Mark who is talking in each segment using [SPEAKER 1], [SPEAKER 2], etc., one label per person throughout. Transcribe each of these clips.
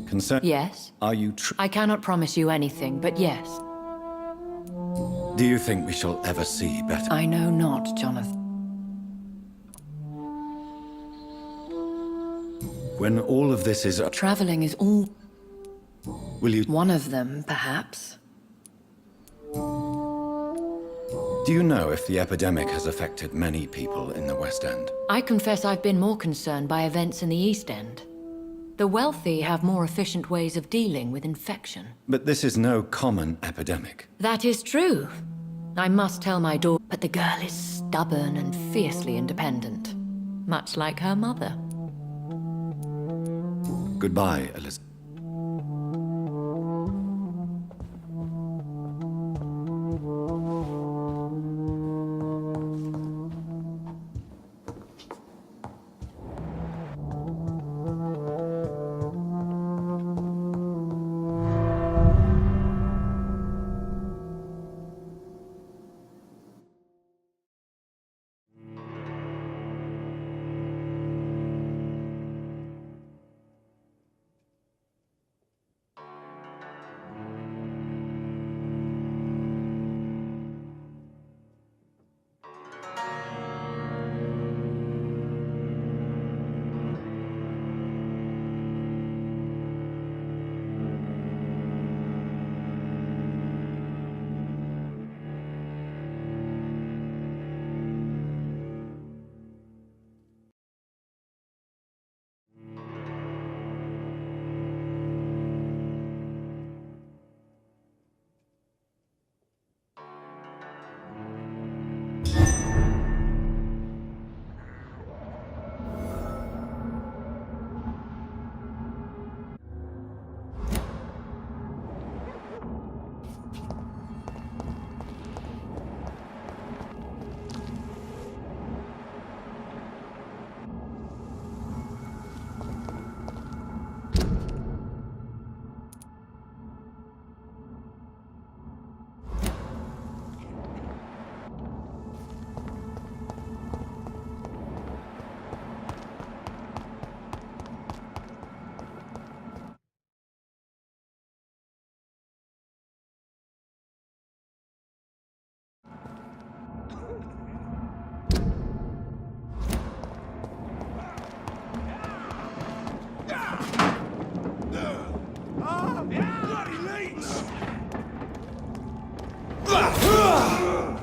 [SPEAKER 1] concerned.
[SPEAKER 2] Yes?
[SPEAKER 1] Are you
[SPEAKER 2] I cannot promise you anything, but yes.
[SPEAKER 1] Do you think we shall ever see better?
[SPEAKER 2] I know not, Jonathan.
[SPEAKER 1] When all of this is...
[SPEAKER 2] Traveling is all...
[SPEAKER 1] Will you...
[SPEAKER 2] One of them, perhaps.
[SPEAKER 1] Do you know if the epidemic has affected many people in the West End?
[SPEAKER 2] I confess I've been more concerned by events in the East End. The wealthy have more efficient ways of dealing with infection.
[SPEAKER 1] But this is no common epidemic.
[SPEAKER 2] That is true. I must tell my daughter, but the girl is stubborn and fiercely independent. Much like her mother.
[SPEAKER 1] Goodbye, Elizabeth.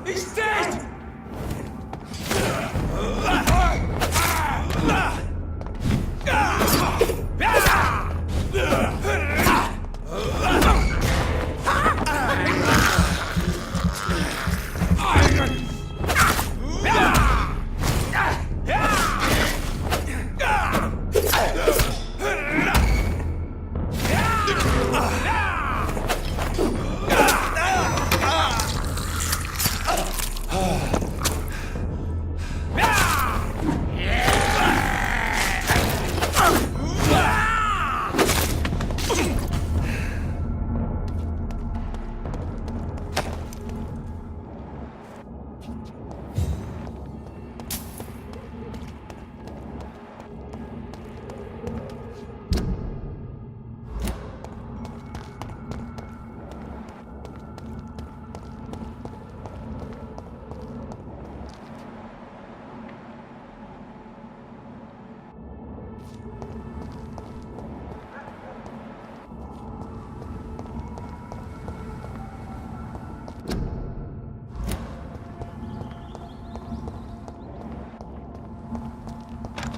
[SPEAKER 3] He's dead!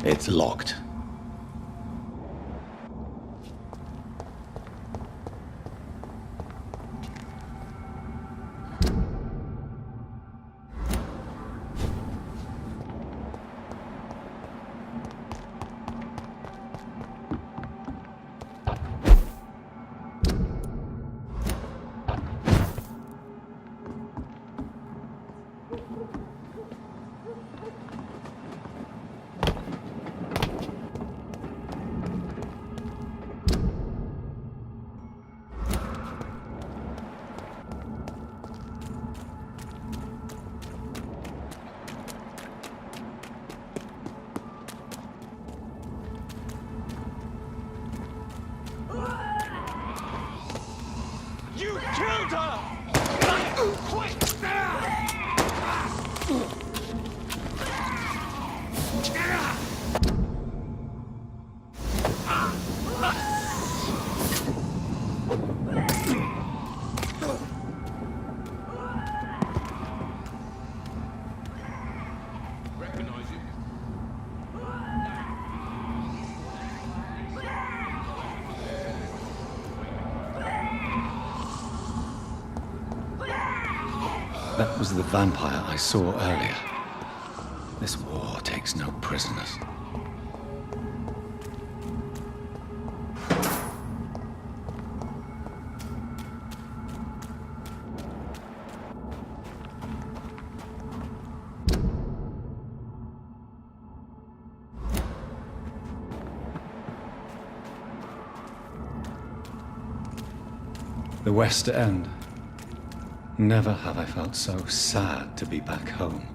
[SPEAKER 1] It's locked. That was the vampire I saw earlier. This war takes no prisoners. The West End. Never have I felt so sad to be back home.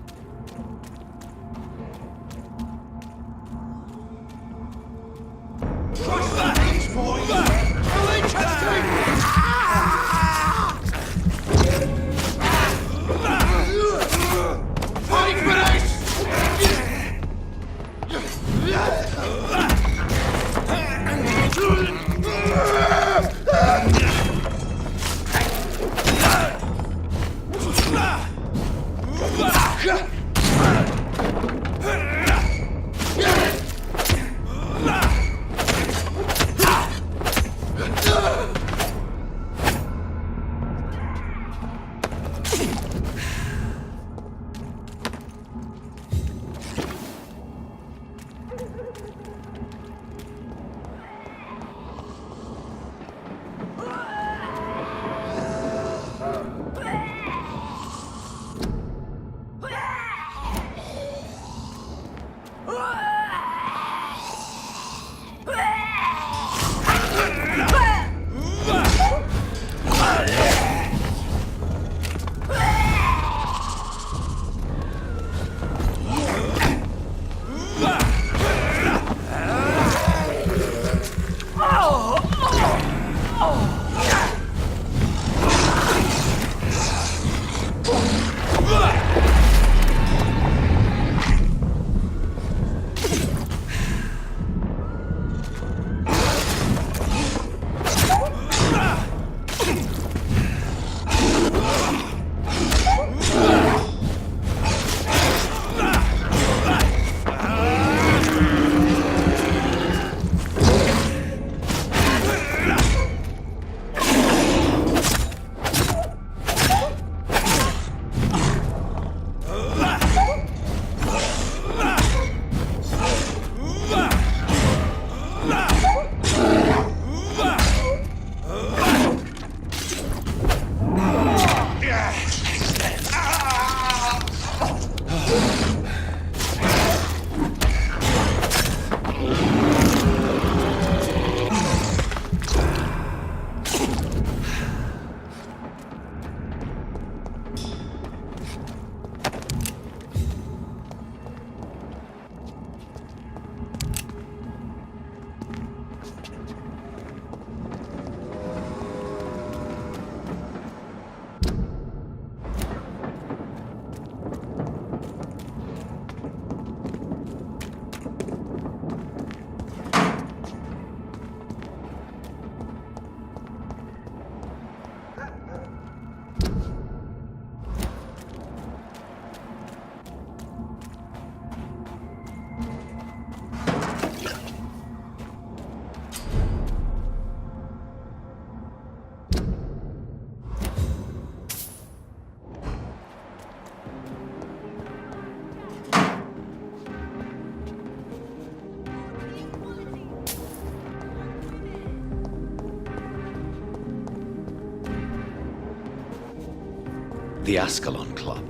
[SPEAKER 1] The Ascalon Club,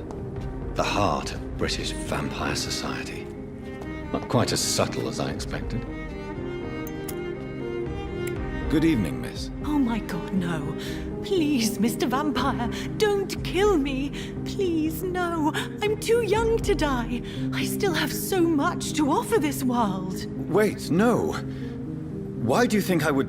[SPEAKER 1] the heart of British vampire society. Not quite as subtle as I expected. Good evening, miss.
[SPEAKER 3] Oh my God, no. Please, Mr. Vampire, don't kill me. Please, no. I'm too young to die. I still have so much to offer this world.
[SPEAKER 1] Wait, no. Why do you think I would...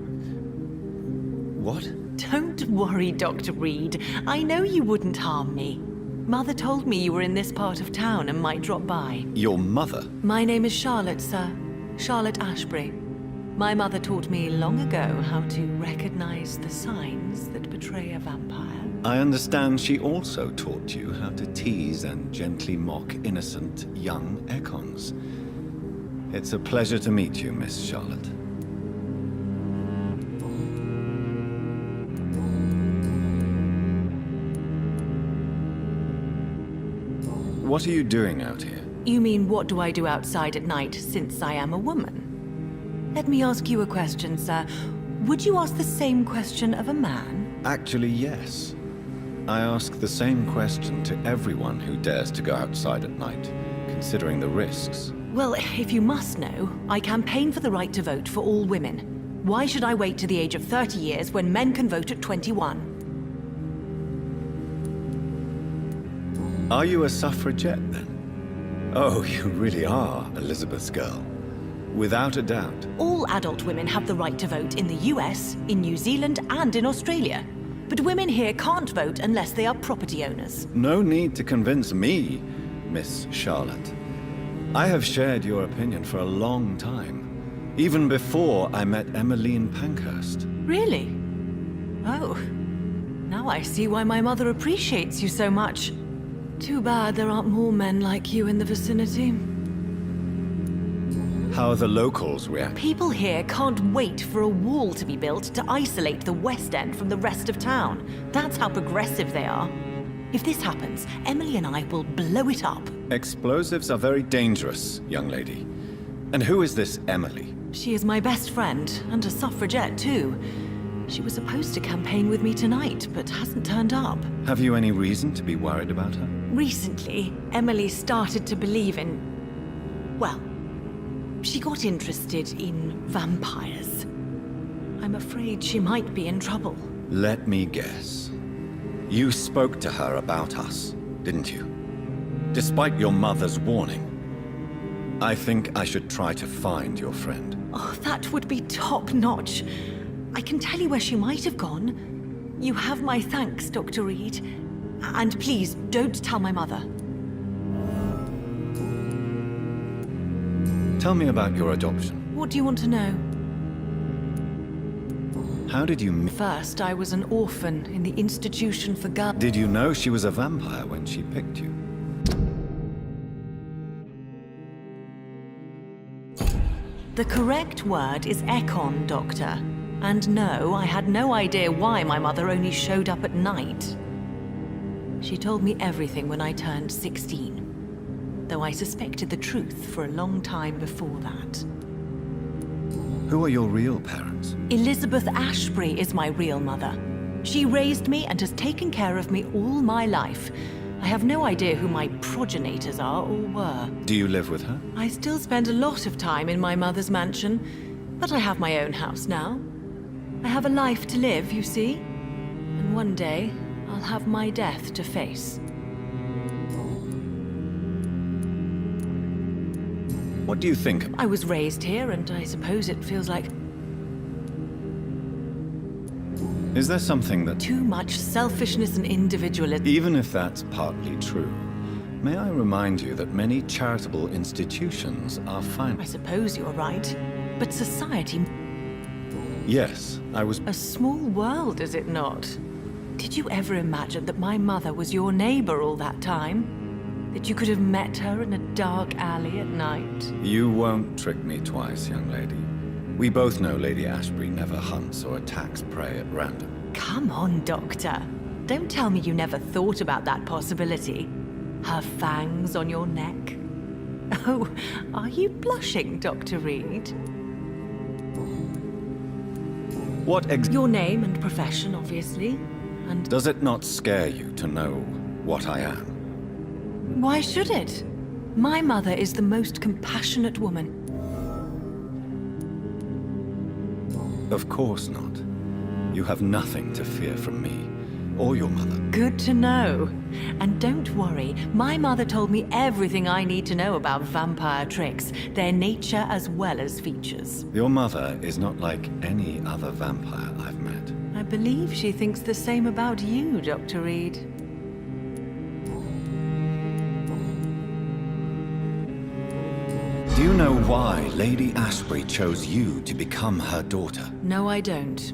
[SPEAKER 1] What?
[SPEAKER 3] Don't worry, Dr. Reid. I know you wouldn't harm me. Mother told me you were in this part of town and might drop by.
[SPEAKER 1] Your mother?
[SPEAKER 3] My name is Charlotte, sir. Charlotte Ashbury. My mother taught me long ago how to recognize the signs that betray a vampire.
[SPEAKER 1] I understand she also taught you how to tease and gently mock innocent young Ekons. It's a pleasure to meet you, Miss Charlotte. What are you doing out here?
[SPEAKER 3] You mean what do I do outside at night since I am a woman? Let me ask you a question, sir. Would you ask the same question of a man?
[SPEAKER 1] Actually, yes. I ask the same question to everyone who dares to go outside at night, considering the risks.
[SPEAKER 3] Well, if you must know, I campaign for the right to vote for all women. Why should I wait to the age of 30 years when men can vote at 21?
[SPEAKER 1] Are you a suffragette, then? Oh, you really are Elizabeth's girl. Without a doubt.
[SPEAKER 3] All adult women have the right to vote in the US, in New Zealand, and in Australia. But women here can't vote unless they are property owners.
[SPEAKER 1] No need to convince me, Miss Charlotte. I have shared your opinion for a long time. Even before I met Emmeline Pankhurst.
[SPEAKER 3] Really? Oh. Now I see why my mother appreciates you so much. Too bad there aren't more men like you in the vicinity.
[SPEAKER 1] How are the locals reacting?
[SPEAKER 3] People here can't wait for a wall to be built to isolate the West End from the rest of town. That's how progressive they are. If this happens, Emily and I will blow it up.
[SPEAKER 1] Explosives are very dangerous, young lady. And who is this Emily?
[SPEAKER 3] She is my best friend, and a suffragette too. She was supposed to campaign with me tonight, but hasn't turned up.
[SPEAKER 1] Have you any reason to be worried about her?
[SPEAKER 3] Recently, Emily started to believe in... well, she got interested in vampires. I'm afraid she might be in trouble.
[SPEAKER 1] Let me guess. You spoke to her about us, didn't you? Despite your mother's warning. I think I should try to find your friend.
[SPEAKER 3] Oh, that would be top-notch. I can tell you where she might have gone. You have my thanks, Dr. Reid. And please, don't tell my mother.
[SPEAKER 1] Tell me about your adoption.
[SPEAKER 3] What do you want to know?
[SPEAKER 1] How did you meet?
[SPEAKER 3] First, I was an orphan in the institution for girls.
[SPEAKER 1] Did you know she was a vampire when she picked you?
[SPEAKER 3] The correct word is Ekon, Doctor. And no, I had no idea why my mother only showed up at night. She told me everything when I turned 16. Though I suspected the truth for a long time before that.
[SPEAKER 1] Who are your real parents?
[SPEAKER 3] Elizabeth Ashbury is my real mother. She raised me and has taken care of me all my life. I have no idea who my progenitors are or were.
[SPEAKER 1] Do you live with her?
[SPEAKER 3] I still spend a lot of time in my mother's mansion, but I have my own house now. I have a life to live, you see. And one day, I'll have my death to face.
[SPEAKER 1] What do you think?
[SPEAKER 3] I was raised here, and I suppose it feels like
[SPEAKER 1] Is there something that...
[SPEAKER 3] too much selfishness and individualism.
[SPEAKER 1] Even if that's partly true, may I remind you that many charitable institutions are fine...
[SPEAKER 3] I suppose you're right, but society...
[SPEAKER 1] Yes, I was...
[SPEAKER 3] A small world, is it not? Did you ever imagine that my mother was your neighbor all that time? That you could have met her in a dark alley at night?
[SPEAKER 1] You won't trick me twice, young lady. We both know Lady Ashbury never hunts or attacks prey at random.
[SPEAKER 3] Come on, Doctor. Don't tell me you never thought about that possibility. Her fangs on your neck. Oh, are you blushing, Dr. Reid?
[SPEAKER 1] What
[SPEAKER 3] Your name and profession, obviously, and...
[SPEAKER 1] Does it not scare you to know what I am?
[SPEAKER 3] Why should it? My mother is the most compassionate woman.
[SPEAKER 1] Of course not. You have nothing to fear from me. or your mother.
[SPEAKER 3] Good to know. And don't worry, my mother told me everything I need to know about vampire tricks, their nature as well as features.
[SPEAKER 1] Your mother is not like any other vampire I've met.
[SPEAKER 3] I believe she thinks the same about you, Dr. Reid.
[SPEAKER 1] Do you know why Lady Ashbury chose you to become her daughter?
[SPEAKER 3] No, I don't.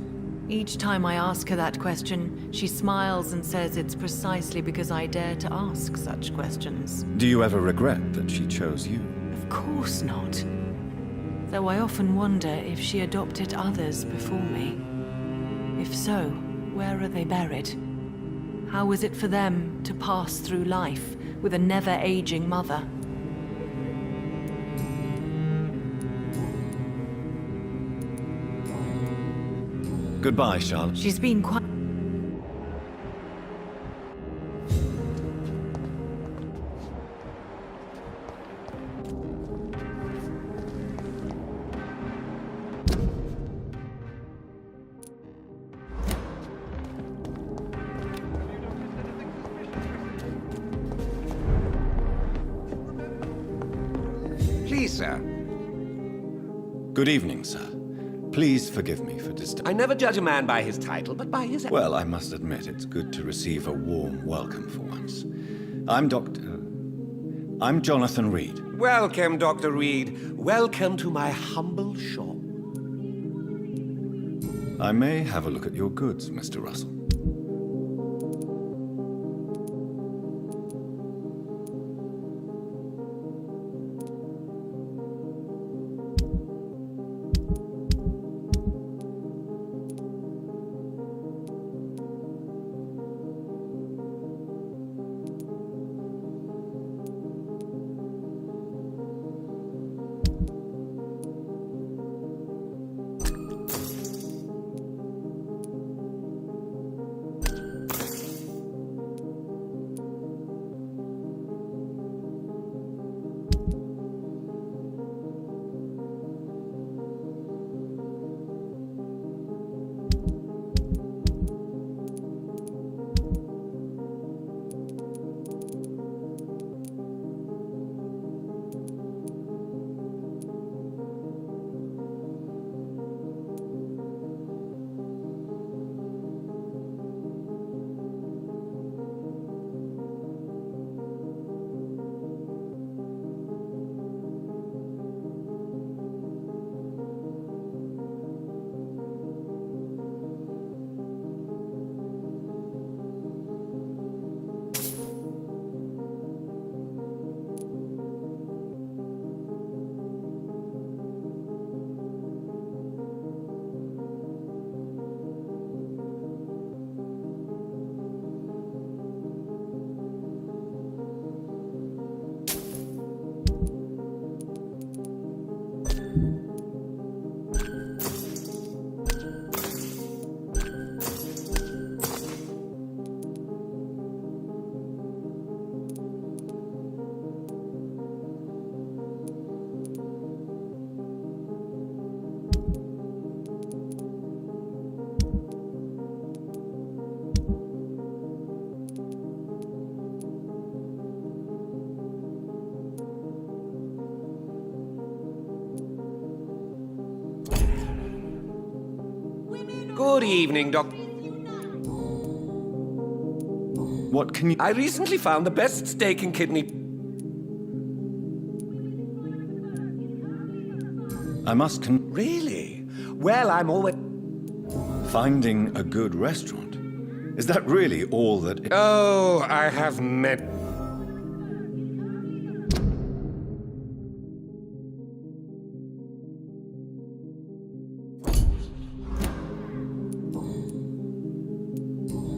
[SPEAKER 3] Each time I ask her that question, she smiles and says it's precisely because I dare to ask such questions.
[SPEAKER 1] Do you ever regret that she chose you?
[SPEAKER 3] Of course not. Though I often wonder if she adopted others before me. If so, where are they buried? How was it for them to pass through life with a never-aging mother?
[SPEAKER 1] Goodbye, Charlotte.
[SPEAKER 3] She's been quite...
[SPEAKER 4] Please, sir.
[SPEAKER 1] Good evening, sir. Please forgive me for
[SPEAKER 4] I never judge a man by his title, but by his...
[SPEAKER 1] Well, I must admit, it's good to receive a warm welcome for once. I'm Jonathan Reid.
[SPEAKER 4] Welcome, Dr. Reid. Welcome to my humble shop.
[SPEAKER 1] I may have a look at your goods, Mr. Russell.
[SPEAKER 4] Good evening, Doc.
[SPEAKER 1] What can you...
[SPEAKER 4] I recently found the best steak and kidney...
[SPEAKER 1] I must
[SPEAKER 4] Really? Well, I'm always...
[SPEAKER 1] Finding a good restaurant. Is that really all that...
[SPEAKER 4] Oh, I have met...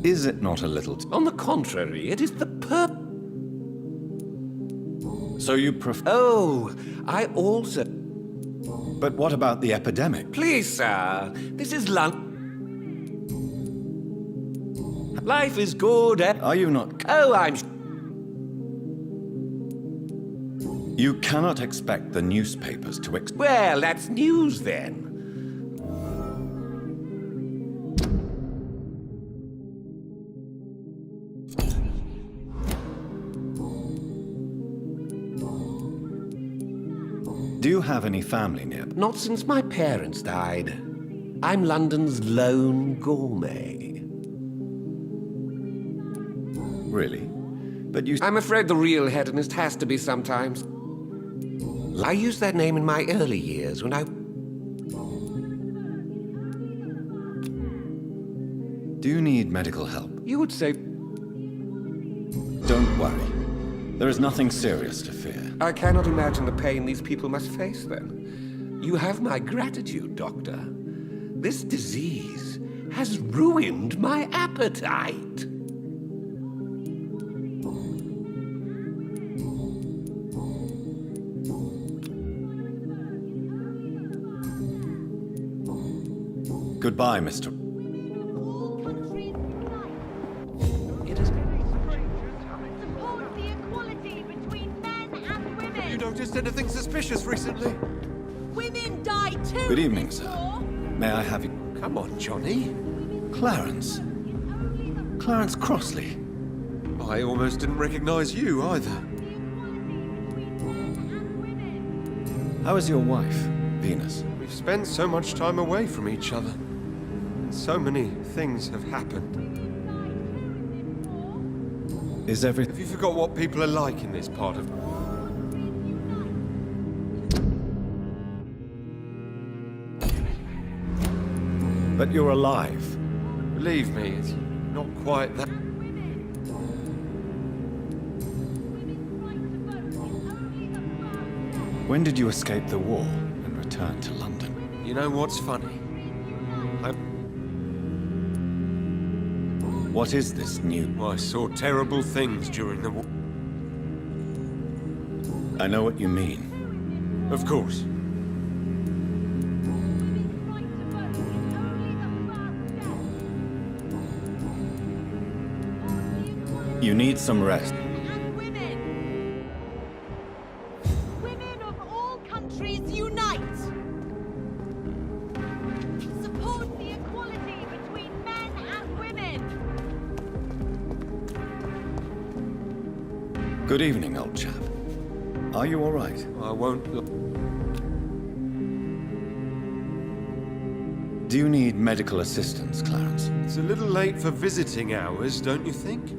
[SPEAKER 1] Is it not a little...
[SPEAKER 4] On the contrary, it is the
[SPEAKER 1] So you prefer...
[SPEAKER 4] Oh, I also...
[SPEAKER 1] But what about the epidemic?
[SPEAKER 4] Please, sir, this is Life is good,
[SPEAKER 1] Are you not...
[SPEAKER 4] Oh, I'm...
[SPEAKER 1] You cannot expect the newspapers to
[SPEAKER 4] Well, that's news then.
[SPEAKER 1] Do you have any family near?
[SPEAKER 4] Not since my parents died. I'm London's lone gourmet.
[SPEAKER 1] Really? But you...
[SPEAKER 4] I'm afraid the real hedonist has to be sometimes. I used that name in my early years when I...
[SPEAKER 1] Do you need medical help?
[SPEAKER 4] You would say...
[SPEAKER 1] Don't worry. There is nothing serious to fear.
[SPEAKER 4] I cannot imagine the pain these people must face then. You have my gratitude, Doctor. This disease has ruined my appetite.
[SPEAKER 1] Goodbye, Mr.
[SPEAKER 4] It has...
[SPEAKER 5] Support the equality between men and women.
[SPEAKER 6] You noticed anything suspicious recently?
[SPEAKER 5] Women die too.
[SPEAKER 1] Good evening,
[SPEAKER 5] in this
[SPEAKER 1] sir.
[SPEAKER 5] war.
[SPEAKER 1] May I have you...
[SPEAKER 4] Come on, Johnny.
[SPEAKER 1] Clarence. Clarence Crossley.
[SPEAKER 6] I almost didn't recognize you either.
[SPEAKER 1] How is your wife, Venus?
[SPEAKER 6] We've spent so much time away from each other. And so many things have happened.
[SPEAKER 1] Is every...
[SPEAKER 6] Have you forgot what people are like in this part of...
[SPEAKER 1] But you're alive.
[SPEAKER 6] Believe me, it's not quite that...
[SPEAKER 1] When did you escape the war and return to London?
[SPEAKER 6] You know what's funny?
[SPEAKER 1] What is this new...
[SPEAKER 6] I saw terrible things during the war.
[SPEAKER 1] I know what you mean.
[SPEAKER 6] Of course.
[SPEAKER 1] You need some rest.
[SPEAKER 5] And women. Women of all countries unite. Support the equality between men and women.
[SPEAKER 1] Good evening, old chap. Are you all right?
[SPEAKER 6] I won't...
[SPEAKER 1] Do you need medical assistance, Clarence?
[SPEAKER 6] It's a little late for visiting hours, don't you think?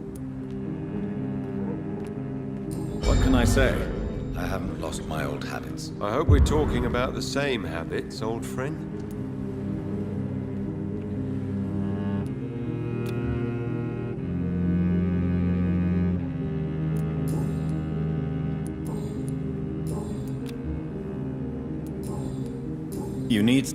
[SPEAKER 1] What can I say? I haven't lost my old habits.
[SPEAKER 6] I hope we're talking about the same habits, old friend.
[SPEAKER 1] You need...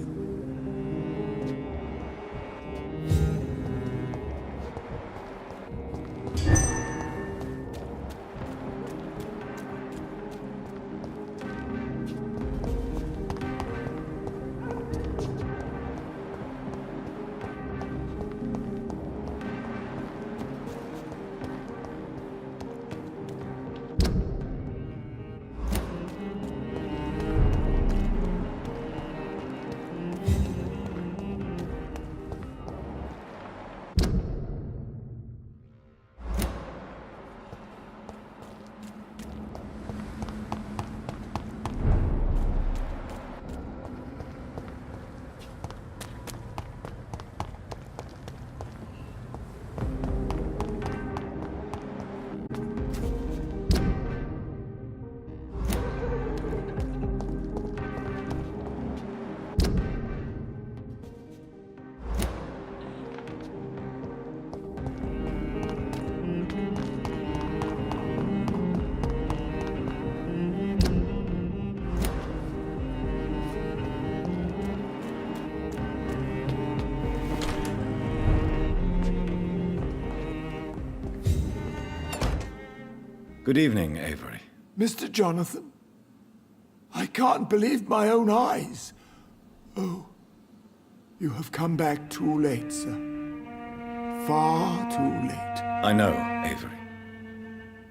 [SPEAKER 1] Good evening, Avery.
[SPEAKER 7] Mr. Jonathan, I can't believe my own eyes. Oh, you have come back too late, sir. Far too late.
[SPEAKER 1] I know, Avery.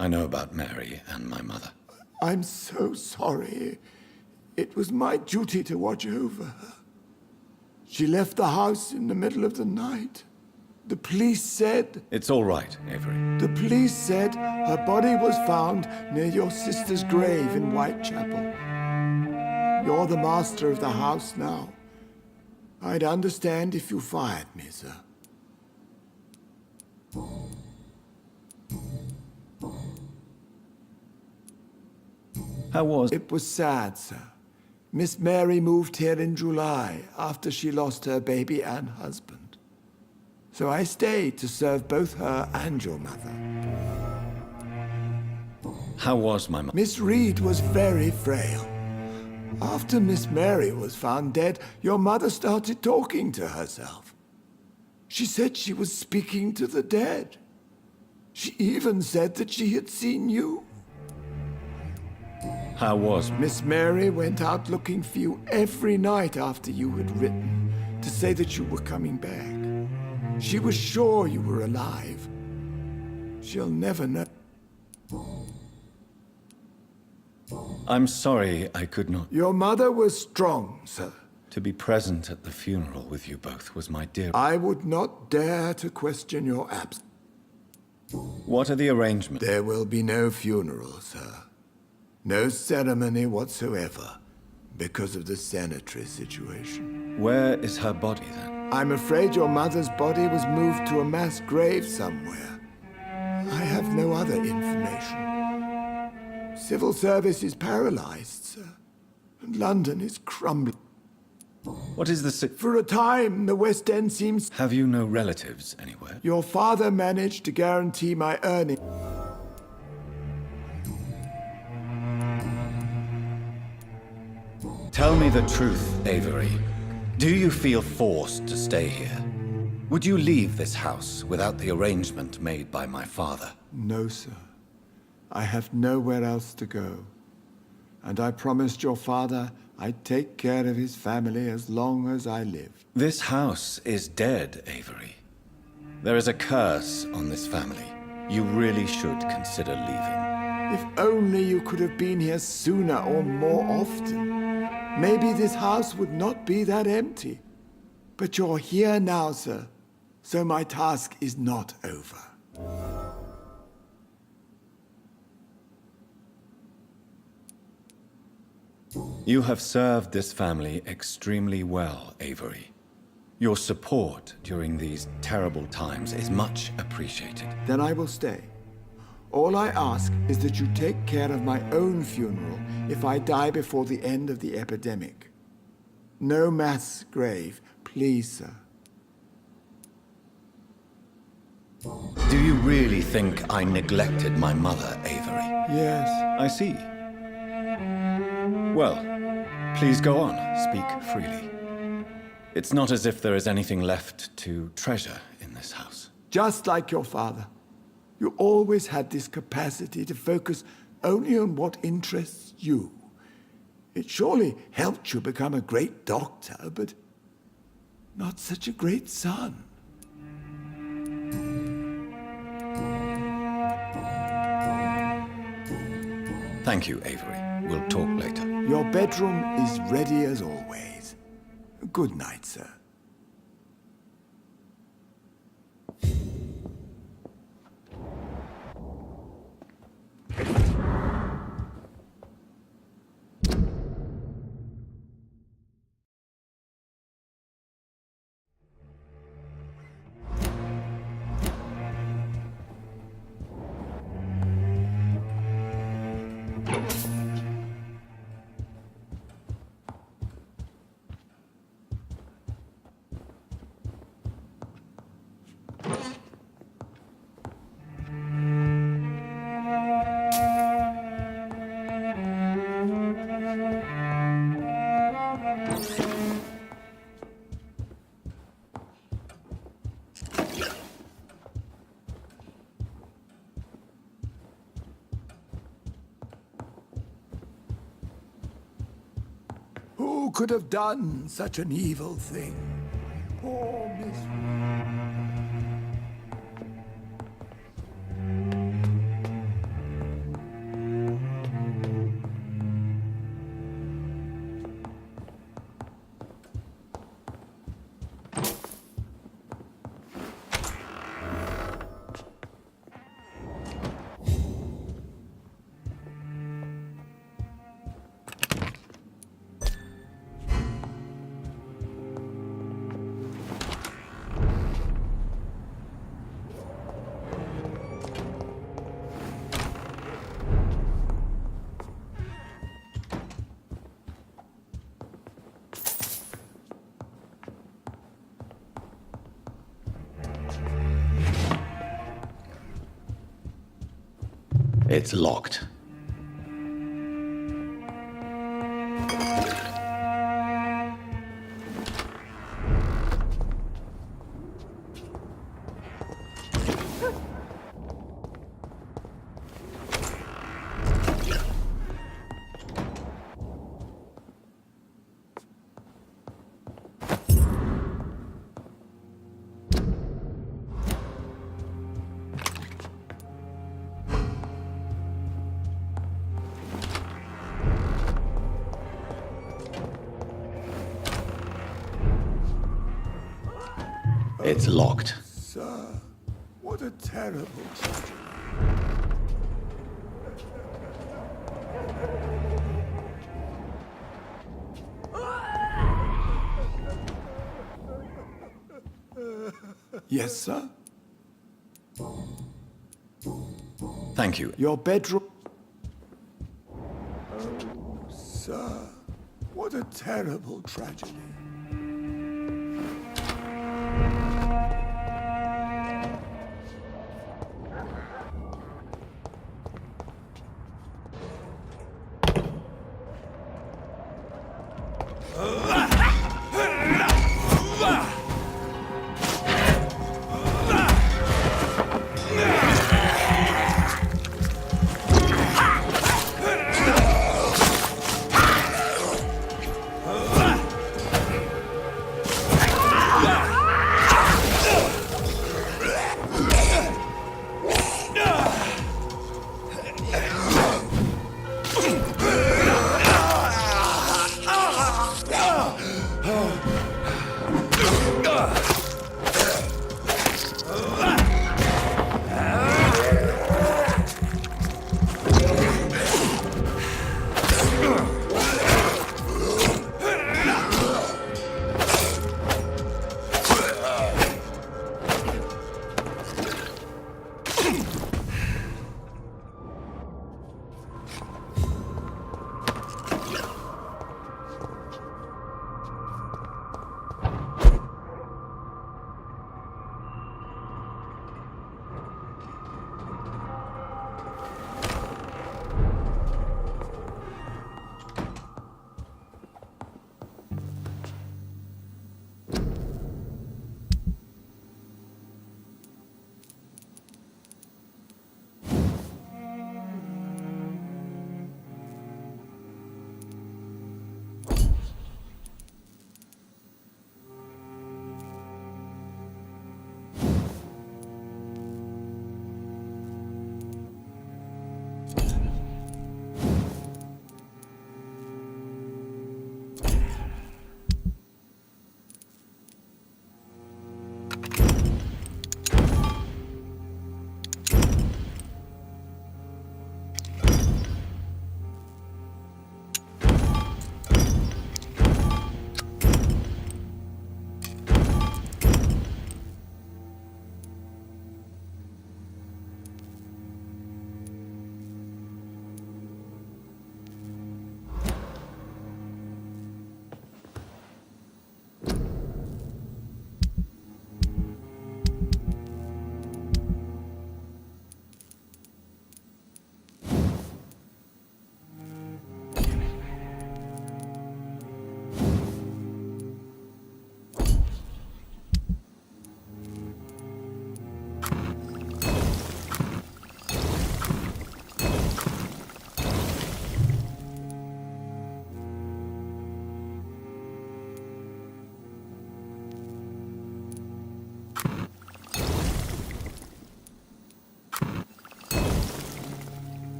[SPEAKER 1] I know about Mary and my mother.
[SPEAKER 7] I'm so sorry. It was my duty to watch over her. She left the house in the middle of the night. The police said...
[SPEAKER 1] It's all right, Avery.
[SPEAKER 7] The police said her body was found near your sister's grave in Whitechapel. You're the master of the house now. I'd understand if you fired me, sir.
[SPEAKER 1] How was
[SPEAKER 7] It was sad, sir. Miss Mary moved here in July after she lost her baby and husband. So I stayed to serve both her and your mother.
[SPEAKER 1] How was my mother?
[SPEAKER 7] Miss Reid was very frail. After Miss Mary was found dead, your mother started talking to herself. She said she was speaking to the dead. She even said that she had seen you.
[SPEAKER 1] How was
[SPEAKER 7] Miss Mary went out looking for you every night after you had written to say that you were coming back. She was sure you were alive. She'll never know.
[SPEAKER 1] I'm sorry I could not.
[SPEAKER 7] Your mother was strong, sir.
[SPEAKER 1] To be present at the funeral with you both was my dear.
[SPEAKER 7] I would not dare to question your absence.
[SPEAKER 1] What are the arrangements?
[SPEAKER 7] There will be no funeral, sir. No ceremony whatsoever, because of the sanitary situation.
[SPEAKER 1] Where is her body then?
[SPEAKER 7] I'm afraid your mother's body was moved to a mass grave somewhere. I have no other information. Civil service is paralyzed, sir, and London is crumbling.
[SPEAKER 1] What is the
[SPEAKER 7] For a time, the West End seems...
[SPEAKER 1] Have you no relatives anywhere?
[SPEAKER 7] Your father managed to guarantee my earnings.
[SPEAKER 1] Tell me the truth, Avery. Do you feel forced to stay here? Would you leave this house without the arrangement made by my father?
[SPEAKER 7] No, sir. I have nowhere else to go. And I promised your father I'd take care of his family as long as I lived.
[SPEAKER 1] This house is dead, Avery. There is a curse on this family. You really should consider leaving.
[SPEAKER 7] If only you could have been here sooner or more often. Maybe this house would not be that empty. But you're here now, sir. So my task is not over.
[SPEAKER 1] You have served this family extremely well, Avery. Your support during these terrible times is much appreciated.
[SPEAKER 7] Then I will stay. All I ask is that you take care of my own funeral if I die before the end of the epidemic. No mass grave, please, sir.
[SPEAKER 1] Do you really think I neglected my mother, Avery?
[SPEAKER 7] Yes.
[SPEAKER 1] I see. Well, please go on. Speak freely. It's not as if there is anything left to treasure in this house.
[SPEAKER 7] Just like your father. You always had this capacity to focus only on what interests you. It surely helped you become a great doctor, but not such a great son.
[SPEAKER 1] Thank you, Avery. We'll talk later.
[SPEAKER 7] Your bedroom is ready as always. Good night, sir. Who could have done such an evil thing? Poor Miss...
[SPEAKER 1] It's locked. It's locked.
[SPEAKER 7] Sir, what a terrible tragedy. Yes, sir?
[SPEAKER 1] Thank you.
[SPEAKER 7] Your bedroom... Oh, sir, what a terrible tragedy.